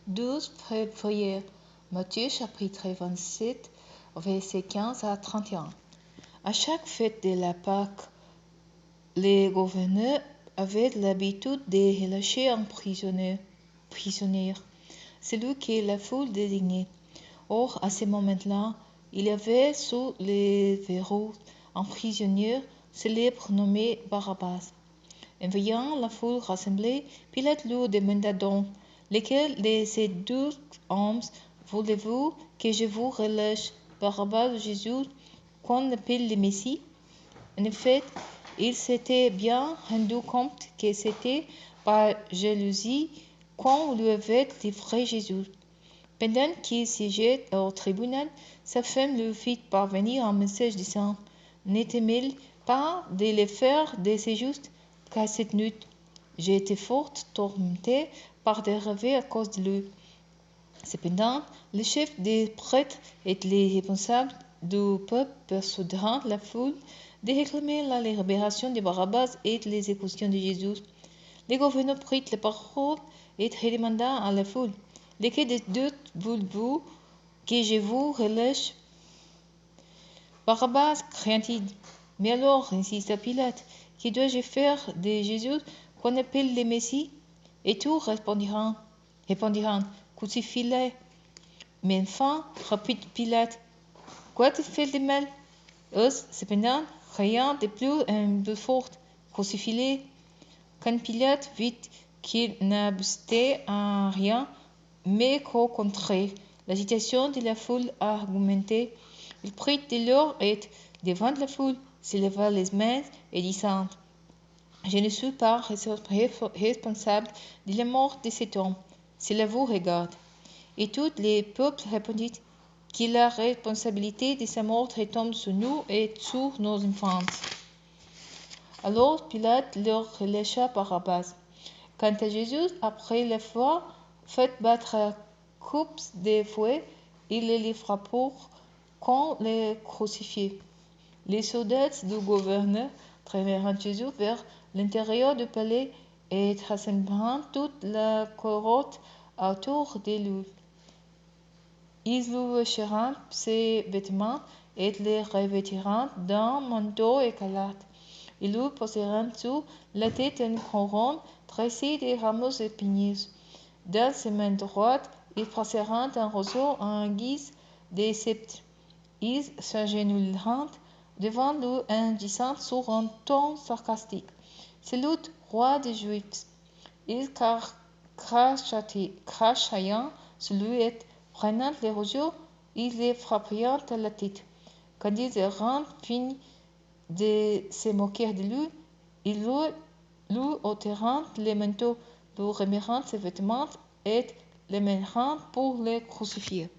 12 février, Matthieu chapitre 27, versets 15 à 31. À chaque fête de la Pâque, les gouverneurs avaient l'habitude de relâcher un prisonnier, celui que la foule désignait. Or, à ce moment-là, il y avait sous les verrous un prisonnier célèbre nommé Barabbas. En voyant la foule rassemblée, Pilate lui demanda donc: lequel de ces deux hommes voulez-vous que je vous relâche, Barabbas ou Jésus, qu'on appelle le Messie? En effet, il s'était bien rendu compte que c'était par jalousie qu'on lui avait livré Jésus. Pendant qu'il siégeait au tribunal, sa femme lui fit parvenir un message disant: ne t'aimez pas de les faire de ces justes, car cette nuit j'ai été fort tourmentée par des rêves à cause de lui. Cependant, le chef des prêtres et les responsables du peuple persuadèrent la foule de réclamer la libération de Barabbas et l'exécution de Jésus. Le gouverneur prit la parole et redemanda à la foule: lequel des deux voulez-vous que je vous relâche? Barabbas, craint-il. Mais alors, insista Pilate, que dois-je faire de Jésus qu'on appelle le Messie? Et tous répondirent: crucifie-le. Mais enfin, reprit Pilate: qu'a-t-il fait de mal? Eux, cependant, rien de plus en plus fort: crucifie-le. Quand Pilate vit qu'il n'obstait à rien, mais qu'au contraire, l'agitation de la foule argumentait, il prit de l'or et, devant la foule, se leva les mains et disant: je ne suis pas responsable de la mort de cet homme, cela vous regarde. Et tout le peuple répondit que la responsabilité de sa mort retombe sur nous et sur nos enfants. Alors Pilate leur relâcha Barabbas. Quant à Jésus, après l'avoir fait battre à coups de fouet, il le livra pour qu'on le crucifie. Les soldats du gouverneur traînèrent Jésus vers l'intérieur du palais et rassemblèrent toute la cohorte autour de lui. Ils lui déchirèrent ses vêtements et le revêtirent d'un manteau écarlate. Ils lui posèrent sur la tête une couronne tressée de rameaux épineux. Dans sa main droite, ils placèrent un roseau en guise de sceptre. Ils s'agenouillèrent devant lui en disant sur un ton sarcastique: Salut, roi des Juifs. Ils crachaient sur lui et, prenant le roseau, ils le frappèrent à la tête. Quand ils eurent fini de se moquer de lui, ils lui ôtèrent le manteau, lui remirent ses vêtements et le menèrent pour le crucifier.